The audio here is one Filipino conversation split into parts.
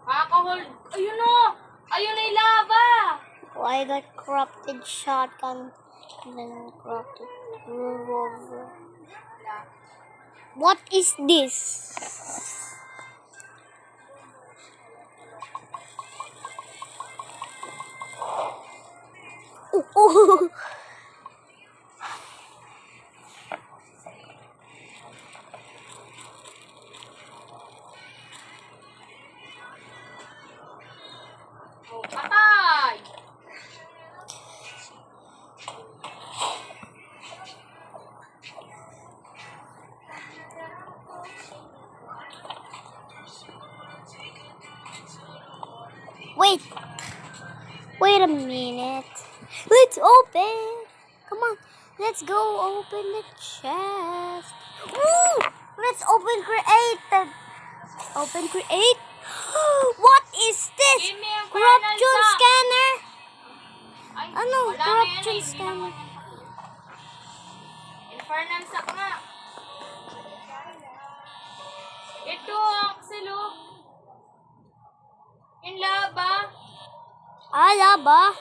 Makaka-hold. Ayun o! Ayun na yung lava! Why the corrupted shotgun and then corrupted revolver? What is this? Oh. Oh, patay! Wait a minute. Let's open. Come on. Let's go open the chest. Woo! Let's open create. Open create. What is this? Give me yung Corruption final sack. scanner. Ay, Ano? wala na Corruption yan, hindi scanner. naman. Infernal sack nga. Ito, Axel, oh. Yung lava. Laba.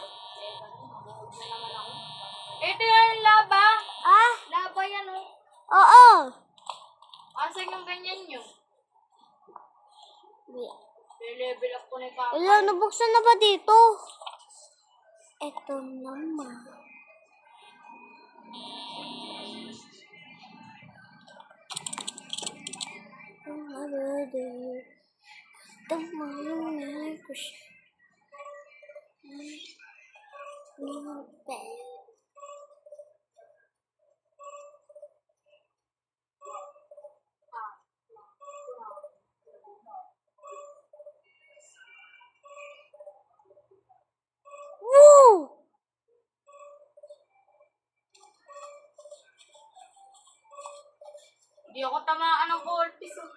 Ito yung lava. Ah? Lava yan, oh. Oo. Asan yung ganyan nyo? Level up ko na yung Wala, nabuksan na ba dito? Ito naman. Another day. Tumayong ko siya. Woo! Hindi ako tamaan ng voltis, oh.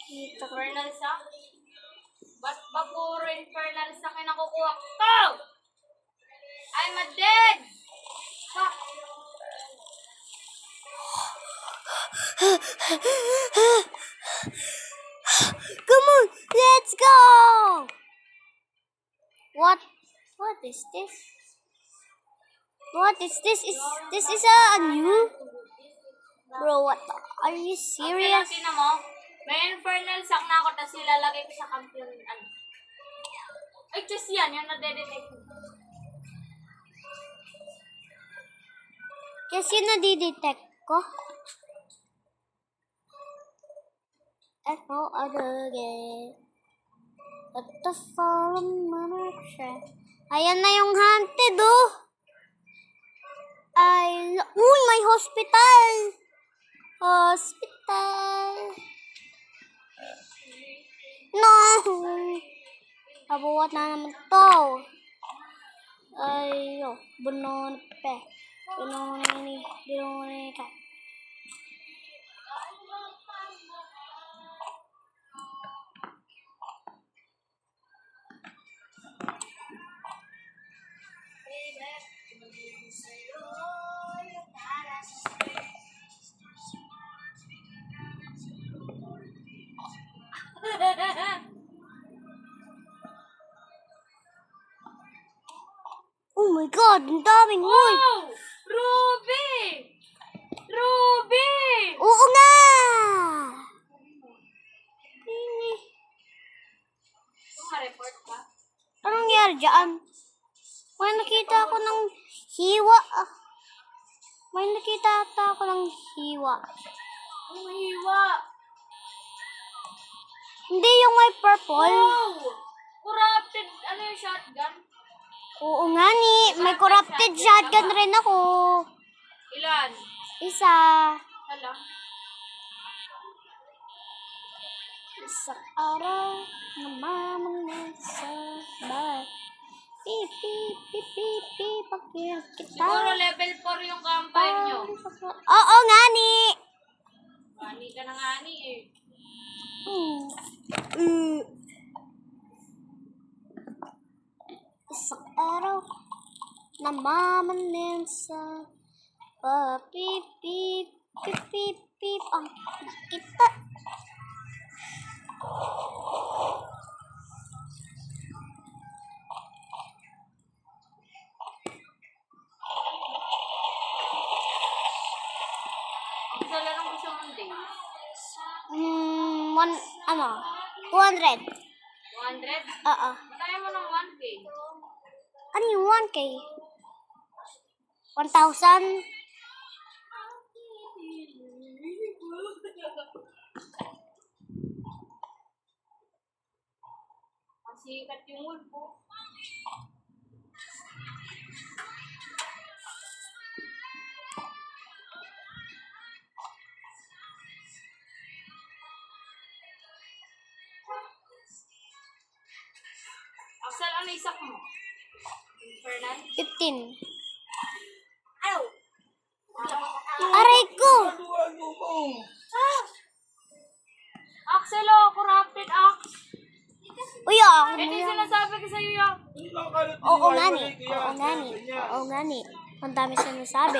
Kita ko. Infernal sack? Ba't ba puro infernal sack yung nakukuha ko? I'm a dead! Fuck! Come on, let's go! What is this? What is this? This is a new? Bro, what? Are you serious? Ang tingnan mo, may infernal sack na ako, tapos ilalagay ko sa kampiyon. Ano? Ay, just yan, yung nadedetect mo. Kasi nadidetect ko. Echo again. What the fuck? Ayan na yung haunted, oh. Uy, may hospital. Hospital. No. Abuhat na naman to. Ay, bunon pe. Bunon ka. Oh my God, ang daming wood. Wow! Ruby! Ruby! Oo nga! Ma-report ka? Anong nangyari dyan? May nakita ako ng hiwa. May nakita ako ng hiwa. Ang hiwa! Hindi yung may purple. Wow! Corrupted, ano yung shotgun? Oo nga ni, may corrupted shotgun rin ako. Ilan? Isa. Hala? Isang araw na mamang sa bahay. Pip, pip, pip, pip, pip, pagkira kita. Siguro level 4 yung campaign nyo. Oo nga ni. Ani ka na nga ni eh. Isang araw na mamanin sa papipip, pipip, Pip ang kita. Ang sa larong gusto mong day. One, ano? 200. 200? Oo. Kaya mo ng 1K. Ano yung 1K? 1,000? Ang sikat yung wood po. Axel, ano isak mo? Fernand? 15. Ow! Aray ko! Axel, oh, corrupted Ax. Uy, ako Ito na yung yan. sinasabi ko sa'yo yan. Oo nga ni. Oo nga ni. Oo nga ni. Ang dami sinasabi.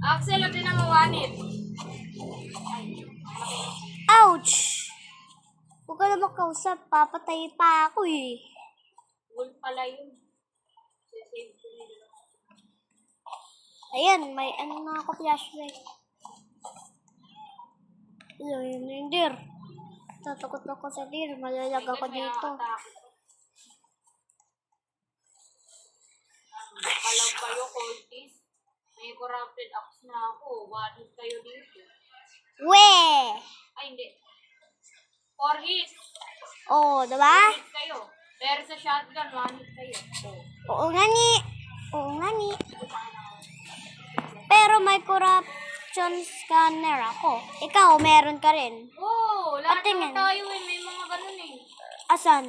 Axel, ang pinamawanit. Ouch! Huwag ka na makausap. Papatay pa ako eh. Wool pala yun. Save ko nila. Ayan, may ano na ako flashlight. Ayun, yung deer. Tatakot ako sa deer. Malalag ako dito. Kalag kayo, Cortis. May corrupted axe na ako. One kayo dito. We! Ay, hindi. 4 hits. Oh, 4 diba? hits kayo. Pero sa shotgun, 1 hit kayo. Oo nga ni. Oo nga ni. Pero may corruption scanner ako. Ikaw, meron ka rin. Oo, lahat Patingin. naman tayo eh. May mga ganun eh. Asan?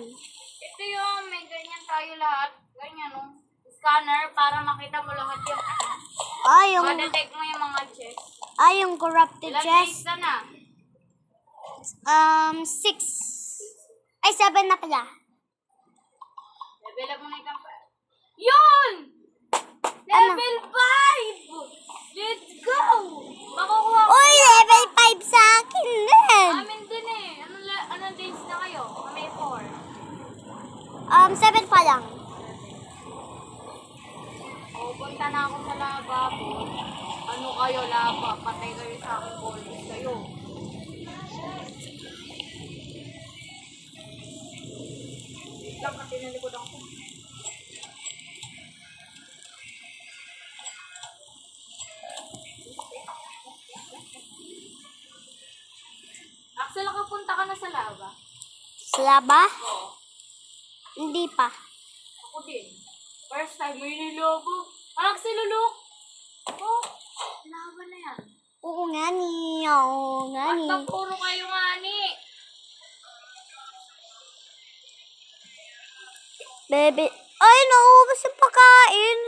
Ito yung may ganyan tayo lahat. Ganyan, no? Scanner para makita mo lahat yung Yung ma-detect mo yung mga chest. yung corrupted Ilan chest. days na? 6. Ay, 7 na pala. Level up mo na yung Yun! Ano? Level 5! Let's go! Makukuha ko. Uy, level 5 sa akin din. Amin din eh. Anong days na kayo? May 4. 7 pa lang. Punta na ako sa lababo. Ano kayo, laba? Patay kayo sa akin, bonus kayo. Lang kasi nalikod ako. Axel, nakapunta ka na sa laba? Sa laba? Oo. Hindi pa. Ako din. First time, may nilobo. Axel, look! Oh, laba na yan. Oo nga ni. Oo nga At ni. puro kayo nga ni. Bebe. Ay, naubos yung pagkain.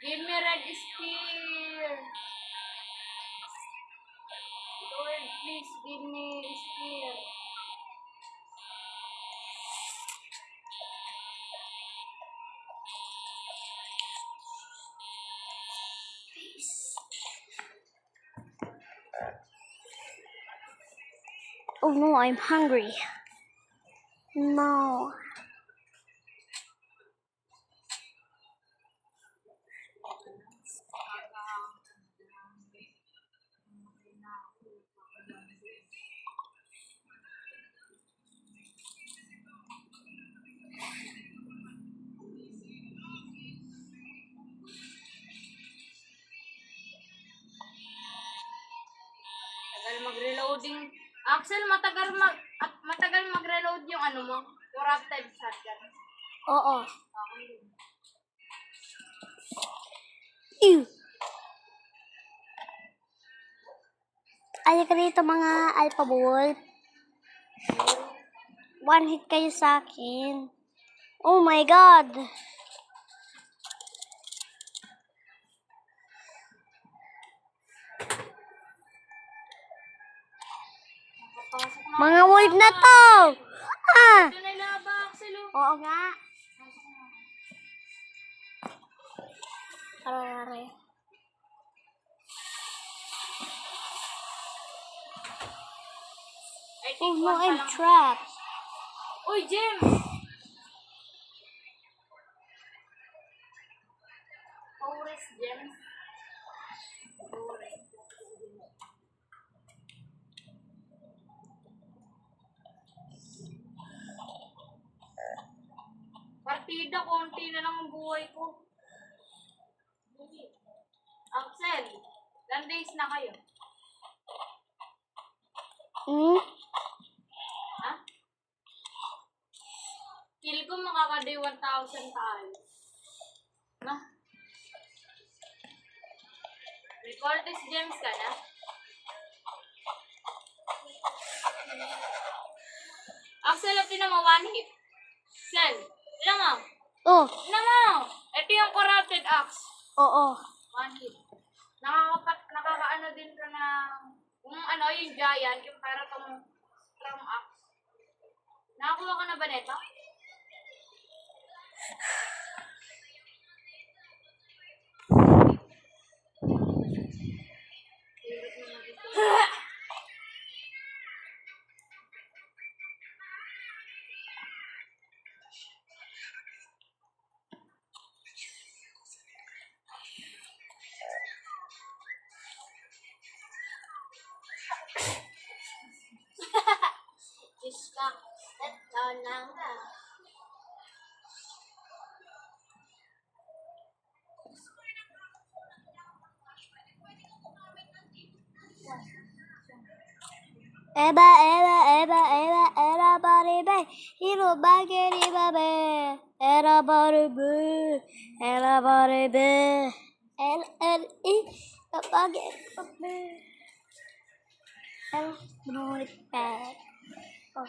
Give me red spear. Lord, please give me spear. Oh no, I'm hungry. No. Tagal mag-reloading. Axel, matagal mag-reload yung ano mo. Corrupted shotgun. Oo. Ew. Halika dito mga alpha wolf. One hit kayo sa akin. Oh my god. Papasok na. Mga wolf na to. Ah. Ito na ilaba, Axel. Oh. Oo nga. Arare. I Oh think no, one pa I'm lang. trapped. Uy, Jim! Forest gems. Forest. Partida, konti na lang ang buhay ko. Axel, ilang days na kayo? Hmm? Ha? Feel ko makaka-day 1,000 tayo. Na? Recordes gems ka na? Axel, ito mo, one hit. Axel, ilan mo? Oh, Ilan mo? Ito yung corrupted axe. oo. One hit. Nakakaano din ka ng, kung ano, yung giant, yung para tong strong axe. Nakakuha ka na ba nito? Diyos ka, ito na nga. Eba, eba, eba, eba, era baribe, hiro bageri babe, era baribe, era baribe, L-L-E, bageri babe. L, bunulit pa. Oh.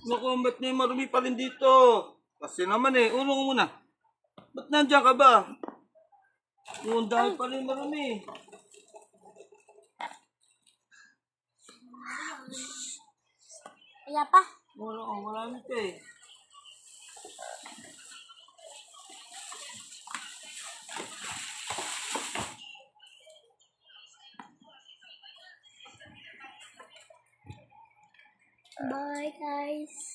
Naku, ba't may marumi pa rin dito? Kasi naman ulo ko muna. Ba't nandiyan ka ba? Yung dahil pa rin marumi. Wala pa. Wala nito Bye guys.